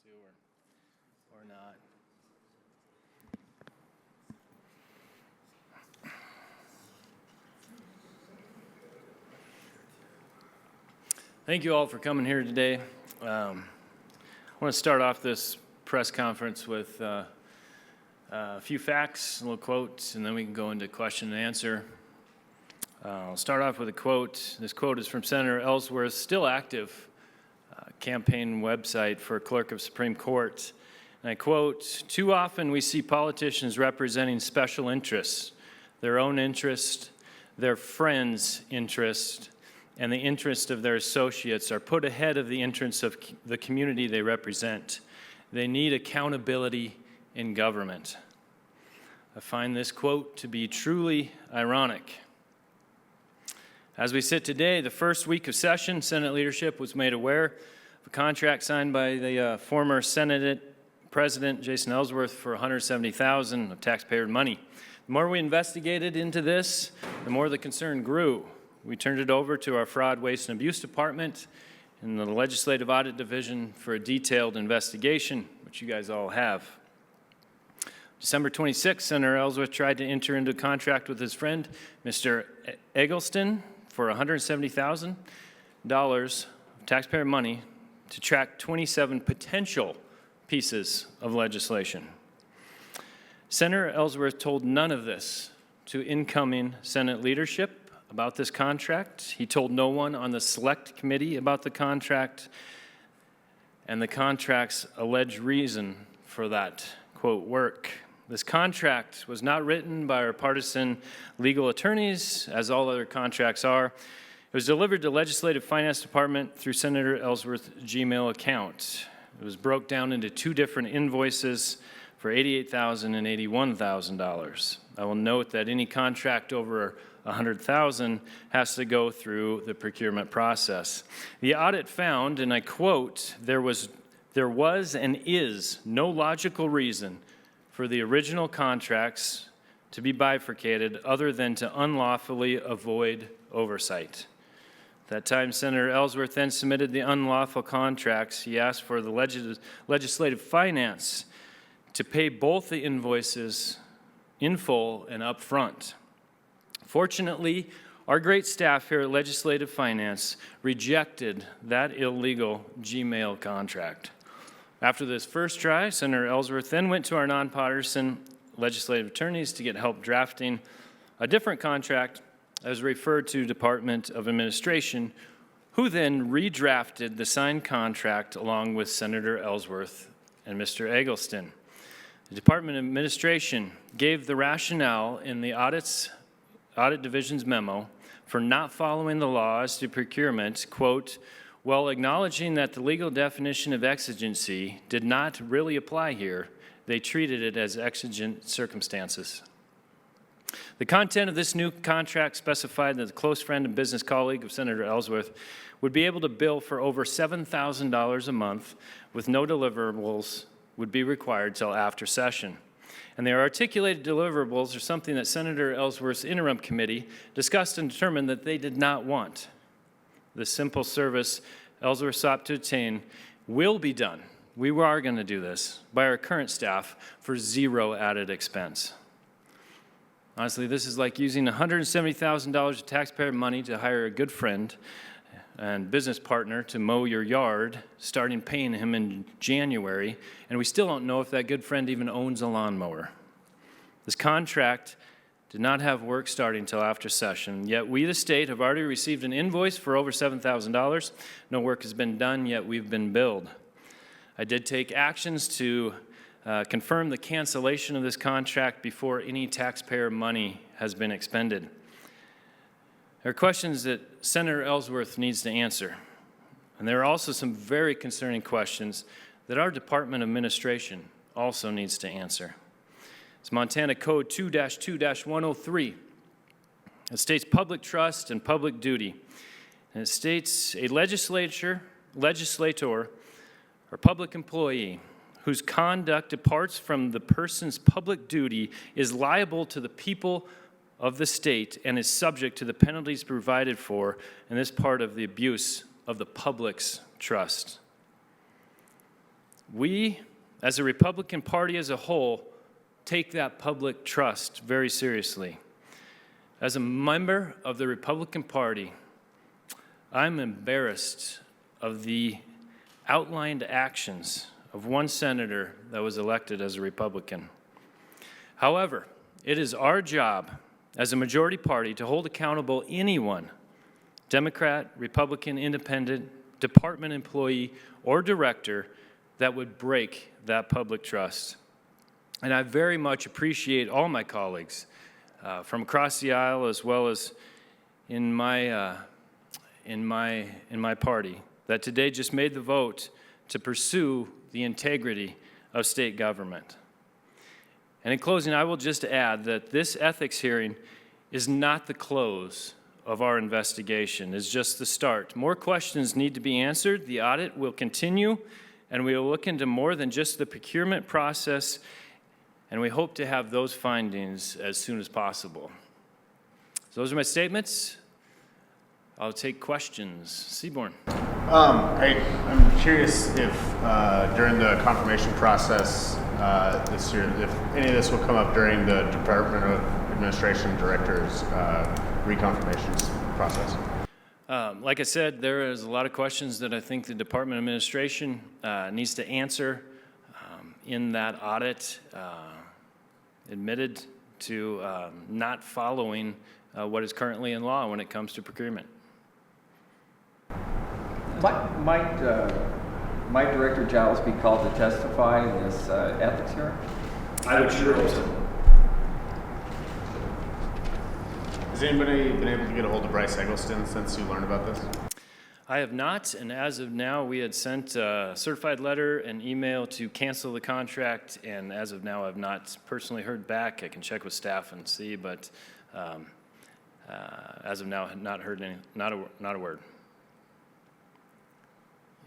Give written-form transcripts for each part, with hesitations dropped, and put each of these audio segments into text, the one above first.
to or not. Thank you all for coming here today. I want to start off this press conference with a few facts, a little quotes, and then we can go into question and answer. I'll start off with a quote. This quote is from Senator Ellsworth's still active campaign website for Clerk of Supreme Court. And I quote, "Too often we see politicians representing special interests, their own interest, their friends' interest, and the interest of their associates are put ahead of the interests of the community they represent. They need accountability in government." I find this quote to be truly ironic. As we sit today, the first week of session, Senate leadership was made aware of a contract signed by the former Senate President Jason Ellsworth for $170,000 of taxpayer money. The more we investigated into this, the more the concern grew. We turned it over to our Fraud, Waste, and Abuse Department in the Legislative Audit Division for a detailed investigation, which you guys all have. December 26th, Senator Ellsworth tried to enter into a contract with his friend, Mr. Eggleston, for $170,000 of taxpayer money to track 27 potential pieces of legislation. Senator Ellsworth told none of this to incoming Senate leadership about this contract. He told no one on the select committee about the contract and the contract's alleged reason for that, quote, work. This contract was not written by our partisan legal attorneys, as all other contracts are. It was delivered to Legislative Finance Department through Senator Ellsworth's Gmail account. It was broke down into two different invoices for $88,000 and $81,000. I will note that any contract over $100,000 has to go through the procurement process. The audit found, and I quote, there was and is no logical reason for the original contracts to be bifurcated other than to unlawfully avoid oversight. At that time, Senator Ellsworth then submitted the unlawful contracts. He asked for the legislative finance to pay both the invoices in full and up front. Fortunately, our great staff here at Legislative Finance rejected that illegal Gmail contract. After this first try, Senator Ellsworth then went to our nonpartisan legislative attorneys to get help drafting a different contract as referred to Department of Administration, who then redrafted the signed contract along with Senator Ellsworth and Mr. Eggleston. The Department of Administration gave the rationale in the Audit Division's memo for not following the law as to procurement, quote, while acknowledging that the legal definition of exigency did not really apply here, they treated it as exigent circumstances. The content of this new contract specified that the close friend and business colleague of Senator Ellsworth would be able to bill for over $7,000 a month with no deliverables would be required till after session. And their articulated deliverables are something that Senator Ellsworth's interim committee discussed and determined that they did not want. The simple service Ellsworth sought to attain will be done. We are going to do this by our current staff for zero added expense. Honestly, this is like using $170,000 of taxpayer money to hire a good friend and business partner to mow your yard, starting paying him in January, and we still don't know if that good friend even owns a lawnmower. This contract did not have work starting until after session, yet we, the state, have already received an invoice for over $7,000. No work has been done, yet we've been billed. I did take actions to confirm the cancellation of this contract before any taxpayer money has been expended. There are questions that Senator Ellsworth needs to answer, and there are also some very concerning questions that our Department of Administration also needs to answer. It's Montana Code 2-2-103. It states public trust and public duty. And it states a legislator, or public employee whose conduct departs from the person's public duty is liable to the people of the state and is subject to the penalties provided for in this part of the abuse of the public's trust. We, as a Republican Party as a whole, take that public trust very seriously. As a member of the Republican Party, I'm embarrassed of the outlined actions of one senator that was elected as a Republican. However, it is our job as a majority party to hold accountable anyone, Democrat, Republican, Independent, department employee, or director, that would break that public trust. And I very much appreciate all my colleagues from across the aisle, as well as in my party, that today just made the vote to pursue the integrity of state government. And in closing, I will just add that this ethics hearing is not the close of our investigation. It's just the start. More questions need to be answered. The audit will continue, and we will look into more than just the procurement process, and we hope to have those findings as soon as possible. So those are my statements. I'll take questions. Seaborn. I'm curious if during the confirmation process this year, if any of this will come up during the Department of Administration Director's reconfirmations process. Like I said, there is a lot of questions that I think the Department of Administration needs to answer in that audit, admitted to not following what is currently in law when it comes to procurement. Might Director Giles be called to testify in this ethics hearing? I would sure hope so. Has anybody been able to get a hold of Bryce Eggleston since you learned about this? I have not, and as of now, we had sent a certified letter and email to cancel the contract, and as of now, I've not personally heard back. I can check with staff and see, but as of now, not heard any, not a word.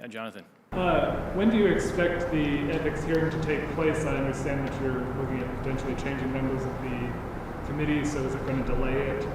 Yeah, Jonathan. When do you expect the ethics hearing to take place? I understand that you're looking at potentially changing members of the committee, so is it going to delay it?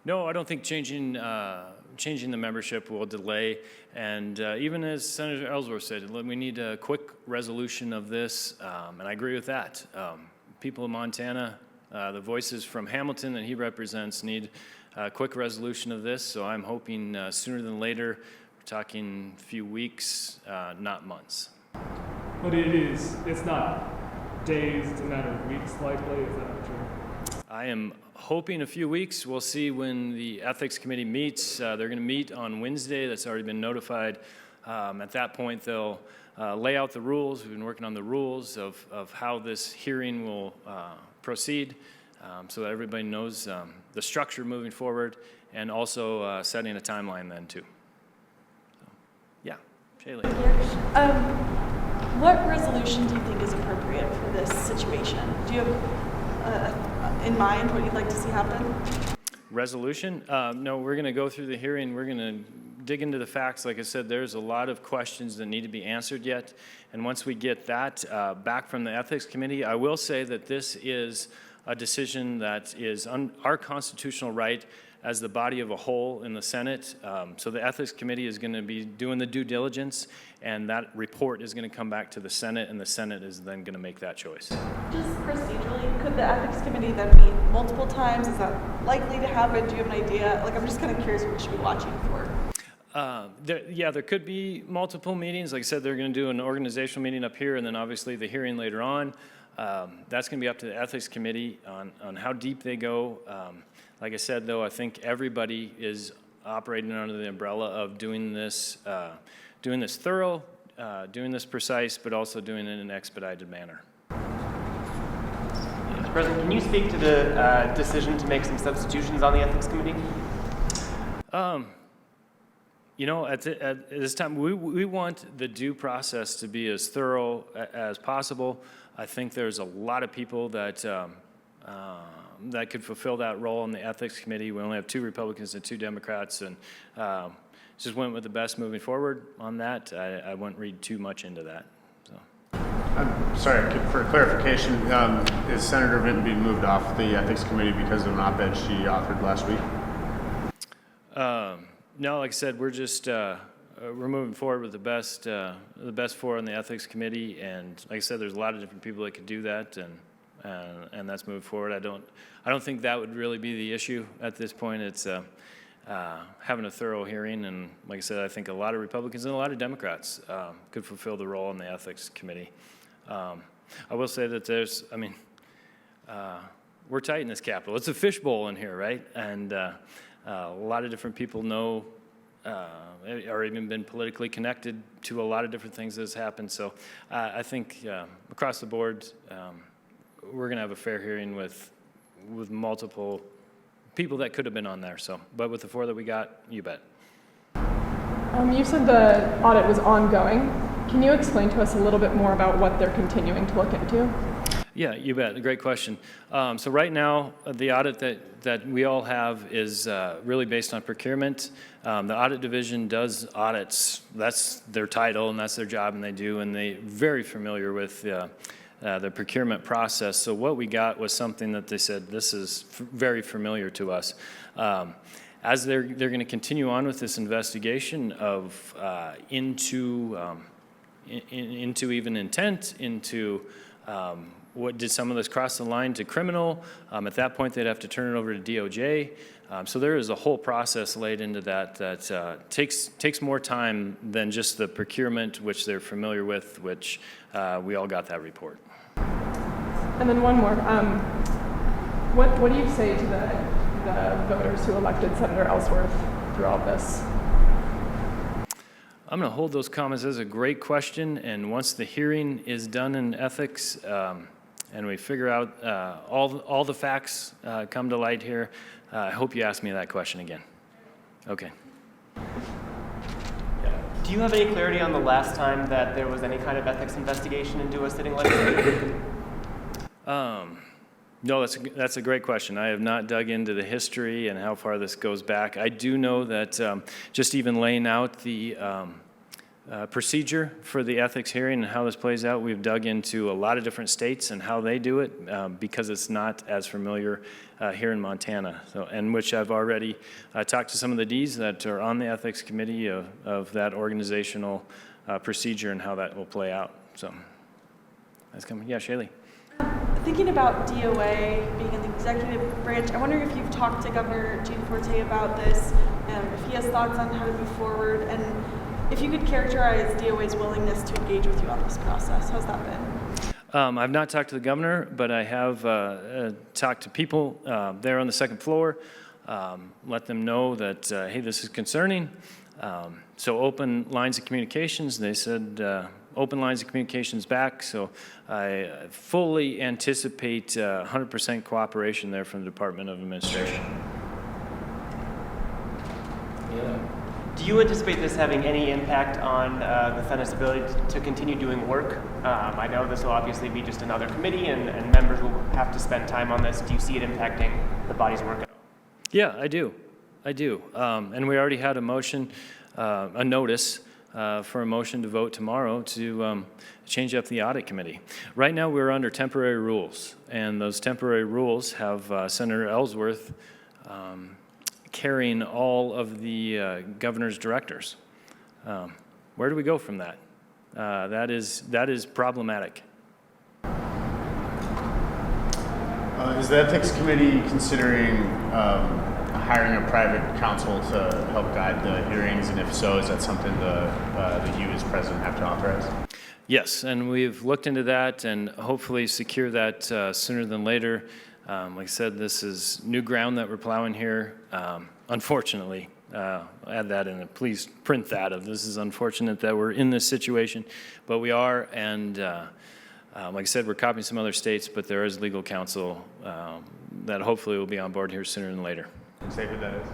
No, I don't think changing the membership will delay. And even as Senator Ellsworth said, we need a quick resolution of this, and I agree with that. People in Montana, the voices from Hamilton that he represents, need a quick resolution of this, so I'm hoping sooner than later. We're talking a few weeks, not months. But it's not days, it's a matter of weeks likely, is that true? I am hoping a few weeks. We'll see when the Ethics Committee meets. They're going to meet on Wednesday. That's already been notified. At that point, they'll lay out the rules. We've been working on the rules of how this hearing will proceed so that everybody knows the structure moving forward, and also setting a timeline then, too. So, yeah, Shaylee. What resolution do you think is appropriate for this situation? Do you have in mind what you'd like to see happen? Resolution? No, we're going to go through the hearing. We're going to dig into the facts. Like I said, there's a lot of questions that need to be answered yet. And once we get that back from the Ethics Committee, I will say that this is a decision that is our constitutional right as the body of a whole in the Senate. So the Ethics Committee is going to be doing the due diligence, and that report is going to come back to the Senate, and the Senate is then going to make that choice. Just procedurally, could the Ethics Committee then meet multiple times? Is that likely to happen? Do you have an idea? Like, I'm just kind of curious what we should be watching for. There could be multiple meetings. Like I said, they're going to do an organizational meeting up here, and then obviously the hearing later on. That's going to be up to the Ethics Committee on how deep they go. Like I said, though, I think everybody is operating under the umbrella of doing this thorough, doing this precise, but also doing it in an expedited manner. Mr. President, can you speak to the decision to make some substitutions on the Ethics Committee? You know, at this time, we want the due process to be as thorough as possible. I think there's a lot of people that that could fulfill that role in the Ethics Committee. We only have 2 Republicans and 2 Democrats, and just went with the best moving forward on that. I wouldn't read too much into that. So. I'm sorry, for clarification, is Senator Vinton being moved off the Ethics Committee because of an op-ed she authored last week? No, like I said, we're just we're moving forward with the best four on the ethics committee, and like I said, there's a lot of different people that could do that, and that's moved forward. I don't think that would really be the issue at this point. It's having a thorough hearing, and like I said, I think a lot of Republicans and a lot of Democrats could fulfill the role in the ethics committee. I will say that we're tight in this Capitol. It's a fishbowl in here, right? And a lot of different people know or even been politically connected to a lot of different things that has happened. So I think across the board, we're going to have a fair hearing with multiple people that could have been on there. So, but with the four that we got, you bet. You said the audit was ongoing. Can you explain to us a little bit more about what they're continuing to look into? Yeah, you bet. Great question. So right now, the audit that we all have is really based on procurement. The audit division does audits. That's their title, and that's their job, and they're very familiar with the procurement process. So what we got was something that they said, this is very familiar to us. As they're going to continue on with this investigation of into even intent, into what did some of this cross the line to criminal? At that point, they'd have to turn it over to DOJ. So there is a whole process laid into that takes more time than just the procurement, which they're familiar with, which we all got that report. And then one more. What do you say to the voters who elected Senator Ellsworth through all this? I'm going to hold those comments. That's a great question. And once the hearing is done in ethics and we figure out all the facts come to light here, I hope you ask me that question again. Okay. Do you have any clarity on the last time that there was any kind of ethics investigation into a sitting legislator? No, that's a great question. I have not dug into the history and how far this goes back. I do know that just even laying out the procedure for the ethics hearing and how this plays out, we've dug into a lot of different states and how they do it because it's not as familiar here in Montana. So, and which I've already talked to some of the Ds that are on the ethics committee of that organizational procedure and how that will play out. So that's coming. Yeah, Shaylee. Thinking about DOA being in the executive branch, I wonder if you've talked to Governor Gianforte about this, if he has thoughts on how to move forward, and if you could characterize DOA's willingness to engage with you on this process. How's that been? I've not talked to the governor, but I have talked to people there on the second floor, let them know that, hey, this is concerning. So open lines of communications, they said open lines of communications back, so I fully anticipate 100% cooperation there from the Department of Administration. Yeah. Do you anticipate this having any impact on the Senate's ability to continue doing work? I know this will obviously be just another committee and members will have to spend time on this. Do you see it impacting the body's work at all? Yeah, I do. And we already had a motion, a notice for a motion to vote tomorrow to change up the audit committee. Right now we're under temporary rules, and those temporary rules have Senator Ellsworth carrying all of the governor's directors. Where do we go from that? That is problematic. Is the ethics committee considering hiring a private counsel to help guide the hearings, and if so, is that something that you as president have to authorize? Yes, and we've looked into that and hopefully secure that sooner than later. Like I said, this is new ground that we're plowing here. Unfortunately, add that in, and please print that. This is unfortunate that we're in this situation, but we are, and like I said, we're copying some other states, but there is legal counsel that hopefully will be on board here sooner than later. Say who that is?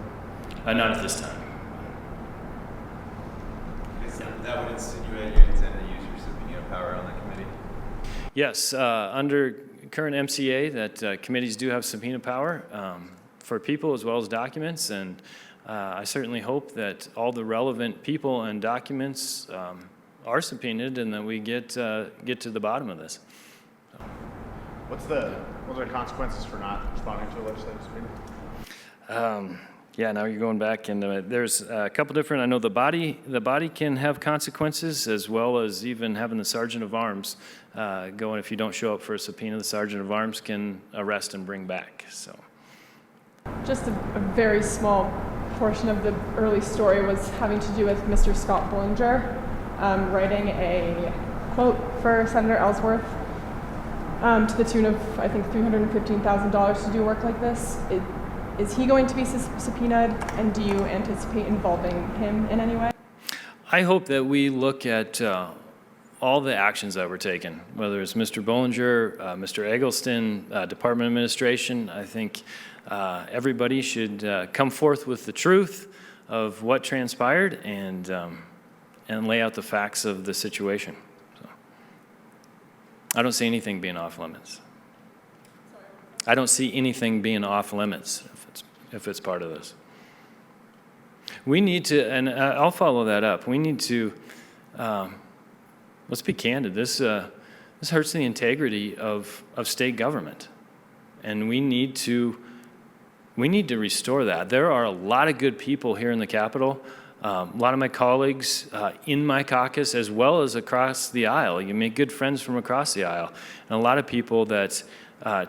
Not at this time. That would insinuate you intend to use your subpoena power on the committee? Yes, under current MCA, that committees do have subpoena power for people as well as documents, and I certainly hope that all the relevant people and documents are subpoenaed and that we get to the bottom of this. So. What are the consequences for not responding to a legislative subpoena? Yeah, now you're going back, and there's a couple different. I know the body can have consequences, as well as even having the sergeant of arms going. If you don't show up for a subpoena, the sergeant of arms can arrest and bring back. So, Just a very small portion of the early story was having to do with Mr. Scott Bullinger writing a quote for Senator Ellsworth to the tune of, I think, $315,000 to do work like this. Is he going to be subpoenaed, and do you anticipate involving him in any way? I hope that we look at all the actions that were taken, whether it's Mr. Bullinger, Mr. Eggleston, Department Administration. I think everybody should come forth with the truth of what transpired and lay out the facts of the situation. So, I don't see anything being off limits. I don't see anything being off limits if it's part of this. We need to, and I'll follow that up. We need to, let's be candid. This hurts the integrity of state government, and we need to restore that. There are a lot of good people here in the Capitol. A lot of my colleagues in my caucus, as well as across the aisle. You make good friends from across the aisle, and a lot of people that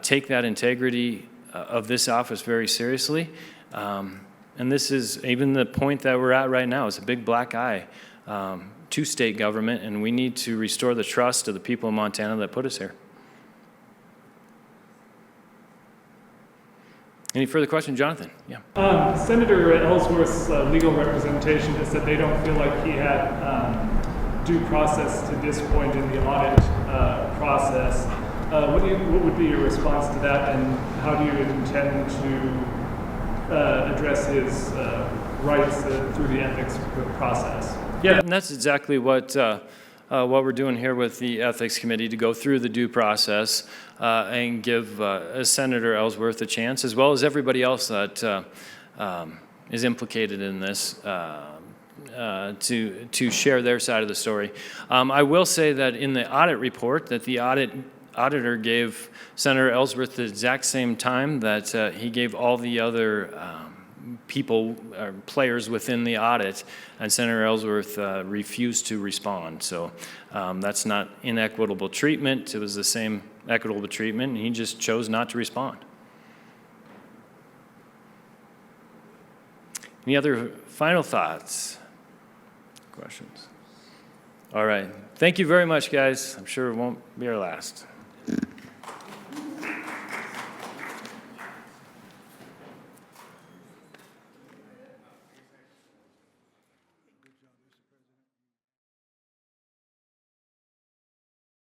take that integrity of this office very seriously. And this is even the point that we're at right now. It's a big black eye to state government, and we need to restore the trust of the people in Montana that put us here. Any further questions, Jonathan? Yeah. Senator Ellsworth's legal representation has said they don't feel like he had due process to this point in the audit process. What would be your response to that, and how do you intend to address his rights through the ethics process? Yeah, and that's exactly what we're doing here with the Ethics Committee, to go through the due process and give Senator Ellsworth a chance, as well as everybody else that is implicated in this, to share their side of the story. I will say that in the audit report, that the auditor gave Senator Ellsworth the exact same time that he gave all the other people or players within the audit, and Senator Ellsworth refused to respond. So that's not inequitable treatment. It was the same equitable treatment, and he just chose not to respond. Any other final thoughts? Questions? All right. Thank you very much, guys. I'm sure it won't be our last.